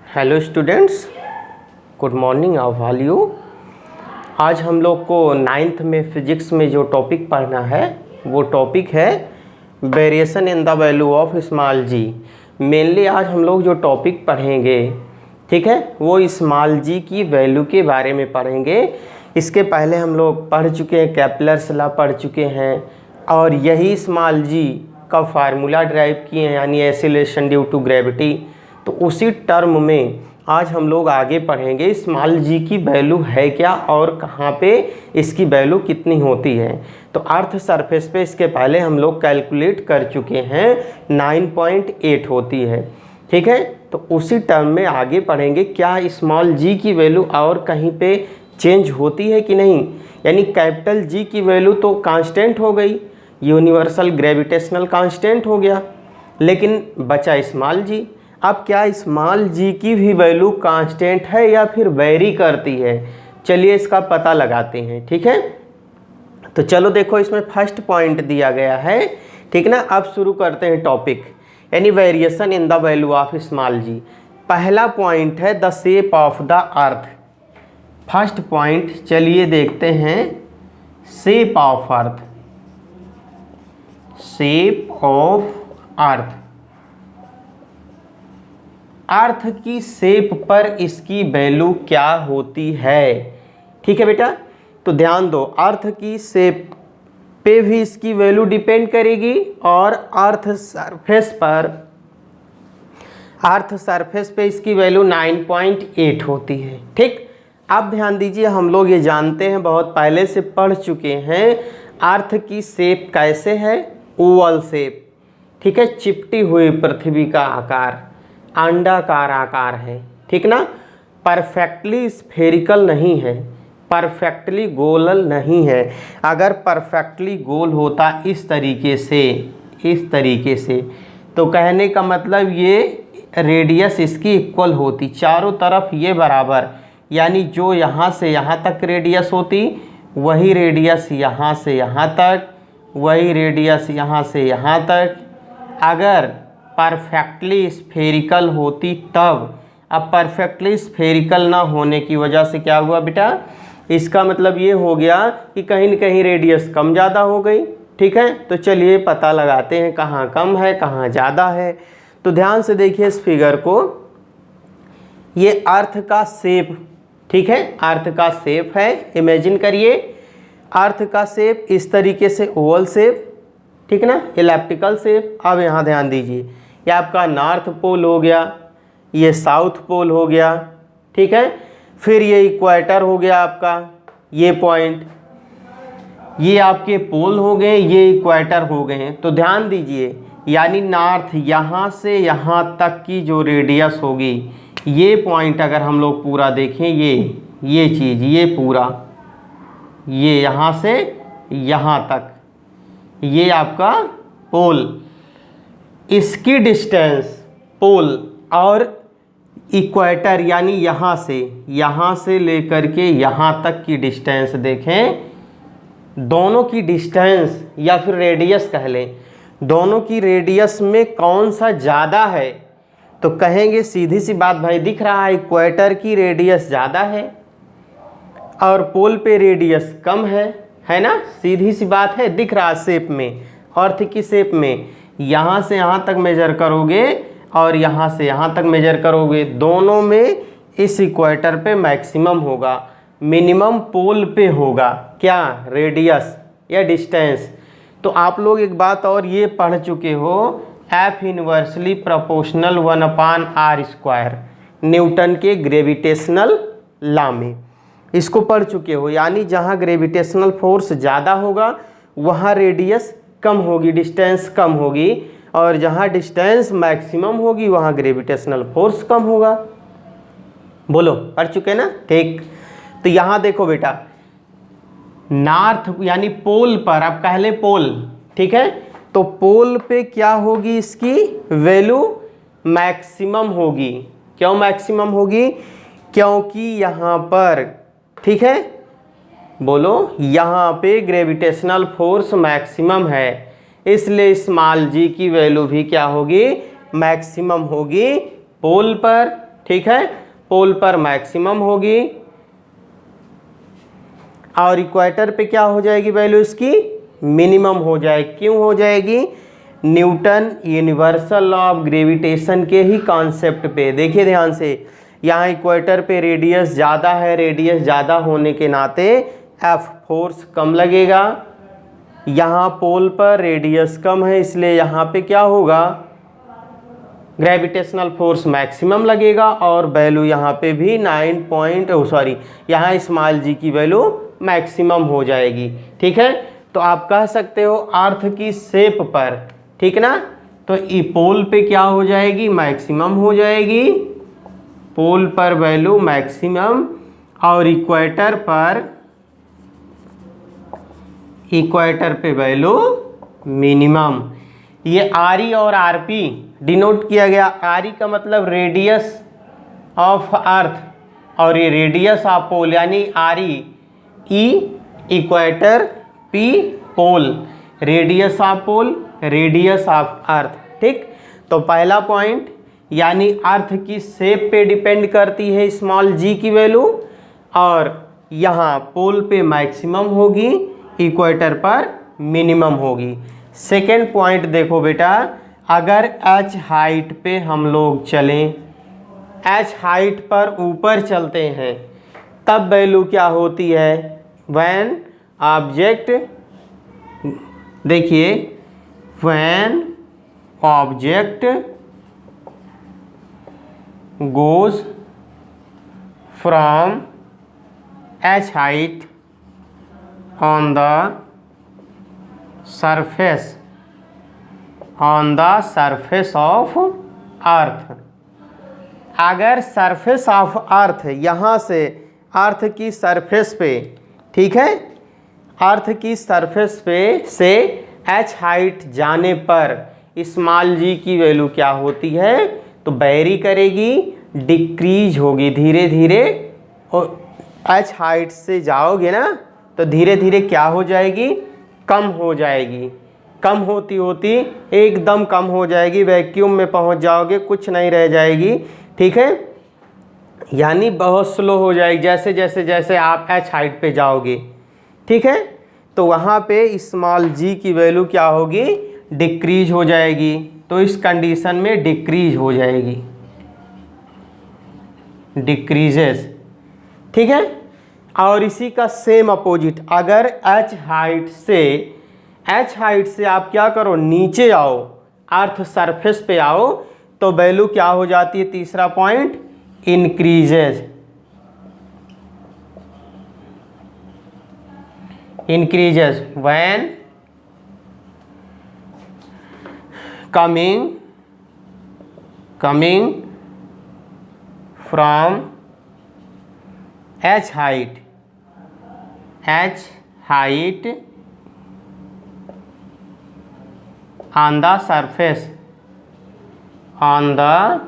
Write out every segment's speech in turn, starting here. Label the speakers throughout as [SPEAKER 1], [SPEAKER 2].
[SPEAKER 1] Hello students, good morning of all you. आज हम लोग को नाइन्थ में फिजिक्स में जो टॉपिक पढ़ना है वो टॉपिक है variation in the value of small g. Mainly आज हम लोग जो टॉपिक पढ़ेंगे, ठीक है, वो स्मॉल जी की वैल्यू के बारे में पढ़ेंगे। इसके पहले हम लोग पढ़ चुके हैं, केपलर्स लॉ पढ़ चुके हैं और यही स्मॉल जी का फार्मूला ड्राइव किए हैं, यानी एक्सीलरेशन ड्यू टू ग्रेविटी। तो उसी टर्म में आज हम लोग आगे पढ़ेंगे स्मॉल जी की वैल्यू है क्या और कहाँ पे इसकी वैल्यू कितनी होती है। तो अर्थ सरफेस पे इसके पहले हम लोग कैलकुलेट कर चुके हैं 9.8 होती है, ठीक है। तो उसी टर्म में आगे पढ़ेंगे क्या स्मॉल जी की वैल्यू और कहीं पे चेंज होती है कि नहीं। यानी कैपिटल जी की वैल्यू तो कांस्टेंट हो गई, यूनिवर्सल ग्रेविटेशनल कांस्टेंट हो गया, लेकिन बचा स्मॉल जी। अब क्या स्मॉल जी की भी वैल्यू कांस्टेंट है या फिर वेरी करती है, चलिए इसका पता लगाते हैं, ठीक है। तो चलो देखो, इसमें फर्स्ट पॉइंट दिया गया है, ठीक ना। अब शुरू करते हैं टॉपिक, यानी variation in the value of small g. पहला पॉइंट है the shape of the earth. First point चलिए देखते हैं, shape of earth. Shape of earth, earth की शेप पर इसकी वैल्यू क्या होती है, ठीक है बेटा। तो ध्यान दो, अर्थ की शेप पे भी इसकी वैल्यू डिपेंड करेगी और अर्थ सरफेस पे इसकी वैल्यू 9.8 होती है, ठीक। अब ध्यान दीजिए, हम लोग ये जानते हैं, बहुत पहले से पढ़ चुके हैं, अर्थ की शेप कैसे है, ओवल शेप, ठीक है। चिपटी हुई पृथ्वी का आकार अंडाकार आकार है, ठीक ना। परफेक्टली स्फेरिकल नहीं है, परफेक्टली गोल नहीं है। अगर परफेक्टली गोल होता इस तरीके से तो कहने का मतलब ये रेडियस इसकी इक्वल होती, चारों तरफ ये बराबर, यानी जो यहाँ से यहाँ तक रेडियस होती वही रेडियस यहाँ से यहाँ तक, वही रेडियस यहाँ से यहाँ तक। अगर परफेक्टली स्फेरिकल होती तब, अब परफेक्टली स्फेरिकल ना होने की वजह से क्या हुआ बेटा, इसका मतलब ये हो गया कि कहीं न कहीं रेडियस कम ज़्यादा हो गई, ठीक है। तो चलिए पता लगाते हैं कहाँ कम है कहाँ ज़्यादा है। तो ध्यान से देखिए इस फिगर को, ये अर्थ का शेप, ठीक है, अर्थ का शेप है। इमेजिन करिए अर्थ का शेप इस तरीके से ओवल शेप, ठीक ना, एलिप्टिकल शेप। अब यहाँ ध्यान दीजिए, ये आपका नॉर्थ पोल हो गया, ये साउथ पोल हो गया, ठीक है। फिर ये इक्वेटर हो गया आपका, ये पॉइंट, ये आपके पोल हो गए, ये इक्वेटर हो गए हैं। तो ध्यान दीजिए, यानी नॉर्थ यहाँ से यहाँ तक की जो रेडियस होगी, ये पॉइंट अगर हम लोग पूरा देखें, ये चीज़, ये पूरा, ये यहाँ से यहाँ तक, ये आपका पोल, इसकी डिस्टेंस पोल और इक्वेटर यानी यहाँ से लेकर के यहाँ तक की डिस्टेंस देखें, दोनों की डिस्टेंस या फिर रेडियस कह लें, दोनों की रेडियस में कौन सा ज़्यादा है। तो कहेंगे सीधी सी बात भाई, दिख रहा है इक्वेटर की रेडियस ज़्यादा है और पोल पे रेडियस कम है ना। सीधी सी बात है, दिख रहा शेप में, अर्थ की शेप में, यहाँ से यहाँ तक मेजर करोगे और यहाँ से यहाँ तक मेजर करोगे, दोनों में इस इक्वेटर पे मैक्सिमम होगा, मिनिमम पोल पे होगा क्या, रेडियस या डिस्टेंस। तो आप लोग एक बात और ये पढ़ चुके हो, F inversely proportional 1/r², Newton के ग्रेविटेशनल लॉ में इसको पढ़ चुके हो। यानी जहाँ ग्रेविटेशनल फोर्स ज़्यादा होगा वहाँ रेडियस कम होगी, डिस्टेंस कम होगी, और जहाँ डिस्टेंस मैक्सिमम होगी वहाँ ग्रेविटेशनल फोर्स कम होगा। बोलो, पढ़ चुके ना, ठीक। तो यहाँ देखो बेटा, नॉर्थ यानी पोल पर, अब कह लें पोल, ठीक है, तो पोल पे क्या होगी, इसकी वैल्यू मैक्सिमम होगी। क्यों मैक्सिमम होगी, क्योंकि यहाँ पर, ठीक है, बोलो, यहाँ पे ग्रेविटेशनल फोर्स मैक्सिमम है, इसलिए स्मॉल जी की वैल्यू भी क्या होगी, मैक्सिमम होगी पोल पर, ठीक है, पोल पर मैक्सिमम होगी और इक्वेटर पे क्या हो जाएगी वैल्यू इसकी मिनिमम हो जाएगी। क्यों हो जाएगी? Newton universal law of gravitation के ही कॉन्सेप्ट पे। देखिए ध्यान से, यहाँ इक्वेटर पे रेडियस ज़्यादा है, रेडियस ज़्यादा होने के नाते एफ फोर्स कम लगेगा। यहाँ पोल पर रेडियस कम है, इसलिए यहाँ पे क्या होगा, ग्रेविटेशनल फोर्स मैक्सिमम लगेगा और वैल्यू यहाँ पे भी यहाँ स्मॉल जी की वैल्यू मैक्सिमम हो जाएगी। ठीक है, तो आप कह सकते हो अर्थ की शेप पर, ठीक ना, तो ई पोल पे क्या हो जाएगी, मैक्सिमम हो जाएगी, पोल पर वैल्यू मैक्सिमम और इक्वेटर पे वैल्यू मिनिमम। ये आर ई और आर पी डिनोट किया गया। आर ई का मतलब रेडियस ऑफ अर्थ और ये रेडियस ऑफ पोल, यानी R e equator, p pole, radius of pole, radius of earth. ठीक, तो पहला पॉइंट यानी अर्थ की शेप पे डिपेंड करती है स्मॉल जी की वैल्यू, और यहाँ पोल पे मैक्सिमम होगी, इक्वेटर पर मिनिमम होगी। सेकेंड पॉइंट देखो बेटा, अगर एच हाइट पे हम लोग चलें, एच हाइट पर ऊपर चलते हैं, तब वैल्यू क्या होती है, व्हेन ऑब्जेक्ट, देखिए when object goes from H height on the surface of earth. अगर सरफेस ऑफ अर्थ, यहाँ से अर्थ की सरफेस पे, ठीक है, अर्थ की सरफेस पे से एच हाइट जाने पर स्मॉल जी की वैल्यू क्या होती है, तो वेरी करेगी, डिक्रीज होगी धीरे धीरे। और एच हाइट से जाओगे ना तो धीरे धीरे क्या हो जाएगी, कम हो जाएगी, कम होती होती एकदम कम हो जाएगी, वैक्यूम में पहुंच जाओगे, कुछ नहीं रह जाएगी। ठीक है, यानी बहुत स्लो हो जाएगी जैसे जैसे जैसे आप एच हाइट पे जाओगे। ठीक है, तो वहाँ पे स्मॉल जी की वैल्यू क्या होगी, डिक्रीज हो जाएगी। तो इस कंडीशन में डिक्रीज हो जाएगी, डिक्रीजेस। ठीक है, और इसी का सेम अपोजिट, अगर एच हाइट से आप क्या करो, नीचे आओ, अर्थ सरफेस पे आओ, तो वैल्यू क्या हो जाती है, तीसरा point, increases when coming from H height on the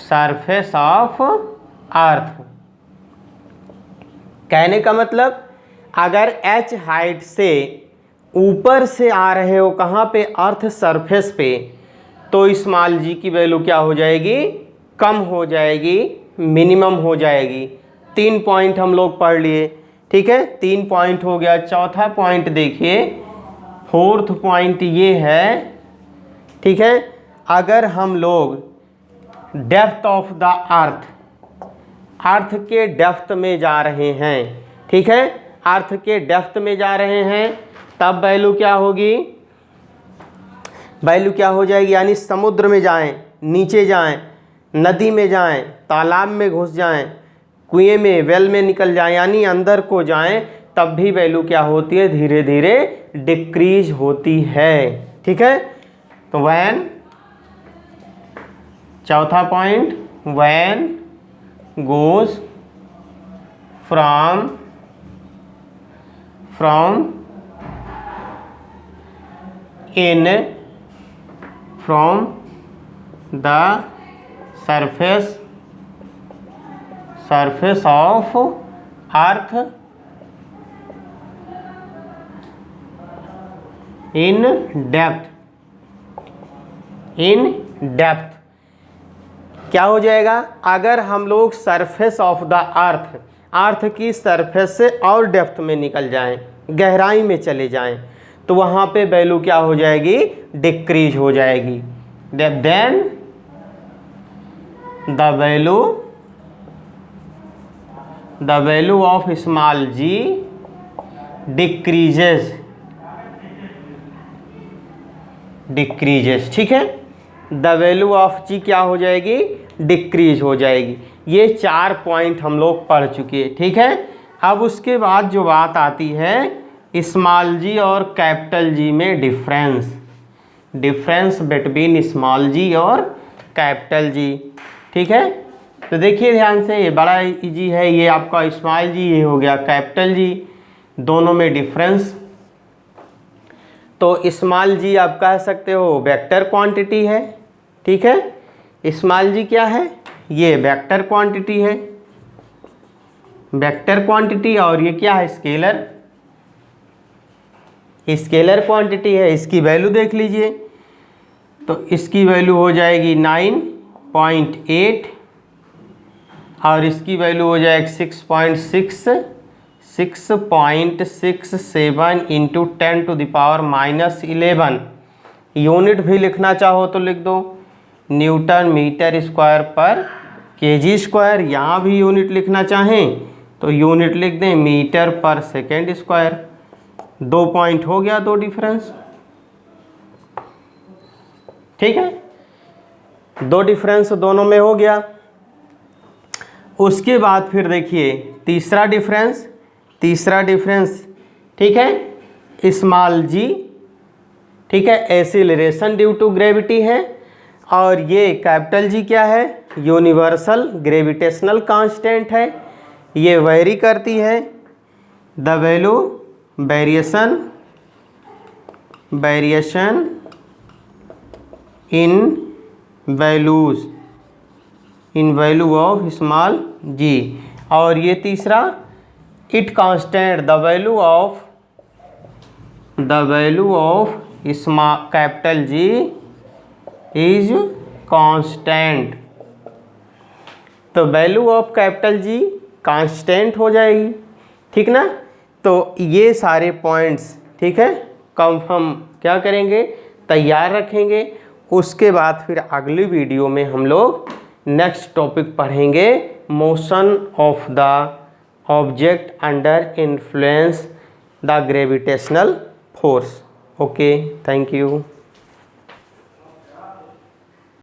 [SPEAKER 1] surface of अर्थ। कहने का मतलब, अगर एच हाइट से ऊपर से आ रहे हो कहाँ पे, अर्थ सरफेस पे, तो स्मॉल जी की वैल्यू क्या हो जाएगी, कम हो जाएगी, मिनिमम हो जाएगी। 3 पॉइंट हम लोग पढ़ लिए। ठीक है, 3 पॉइंट हो गया। चौथा पॉइंट देखिए, फोर्थ पॉइंट ये है, ठीक है, अगर हम लोग डेप्थ ऑफ द अर्थ के डेप्थ में जा रहे हैं, ठीक है, अर्थ के डेप्थ में जा रहे हैं, तब वैल्यू क्या होगी, वैल्यू क्या हो जाएगी, यानी समुद्र में जाएं, नीचे जाएं, नदी में जाएं, तालाब में घुस जाएं, कुएं में, वेल में निकल जाएं, यानी अंदर को जाएं, तब भी वैल्यू क्या होती है, धीरे धीरे डिक्रीज होती है। ठीक है, तो व्हेन, चौथा point, when goes from the surface of earth in depth क्या हो जाएगा, अगर हम लोग सरफेस ऑफ द अर्थ की सरफेस से और डेप्थ में निकल जाएं, गहराई में चले जाएं, तो वहाँ पे वैल्यू क्या हो जाएगी, डिक्रीज हो जाएगी। Then the value of small g decreases, ठीक है। द वैल्यू ऑफ जी क्या हो जाएगी, डिक्रीज हो जाएगी। ये 4 पॉइंट हम लोग पढ़ चुके हैं, ठीक है। अब उसके बाद जो बात आती है स्मॉल जी और कैपिटल जी में डिफरेंस बिटवीन स्मॉल जी और कैपिटल जी, ठीक है। तो देखिए ध्यान से, ये बड़ा इजी है, ये आपका स्मॉल जी, ये हो गया कैपिटल जी, दोनों में डिफरेंस। तो स्मॉल जी आप कह सकते हो वेक्टर क्वांटिटी है, ठीक है। स्मॉल जी क्या है, ये वेक्टर क्वांटिटी है, वेक्टर क्वांटिटी, और ये क्या है, स्केलर क्वांटिटी है। इसकी वैल्यू देख लीजिए, तो इसकी वैल्यू हो जाएगी 9.8 और इसकी वैल्यू हो जाएगी 6.67 इंटू 10⁻⁻11। यूनिट भी लिखना चाहो तो लिख दो, न्यूटन मीटर स्क्वायर पर केजी स्क्वायर। यहाँ भी यूनिट लिखना चाहें तो यूनिट लिख दें मीटर पर सेकेंड स्क्वायर। 2 पॉइंट हो गया, 2 डिफरेंस, ठीक है। 2 डिफरेंस दोनों में हो गया। उसके बाद फिर देखिए तीसरा डिफरेंस, ठीक है, स्मॉल जी, ठीक है, एक्सीलरेशन ड्यू टू ग्रेविटी है, और ये कैपिटल जी क्या है, यूनिवर्सल ग्रेविटेशनल कांस्टेंट है, ये वेरी करती है। The value variation in value of small g. और ये तीसरा it constant, the value of capital G is constant. तो value of capital G constant हो जाएगी, ठीक ना। तो ये सारे पॉइंट्स, ठीक है, हम क्या करेंगे, तैयार रखेंगे। उसके बाद फिर अगली वीडियो में हम लोग नेक्स्ट टॉपिक पढ़ेंगे, motion of the object under influence the gravitational force. Okay, thank you.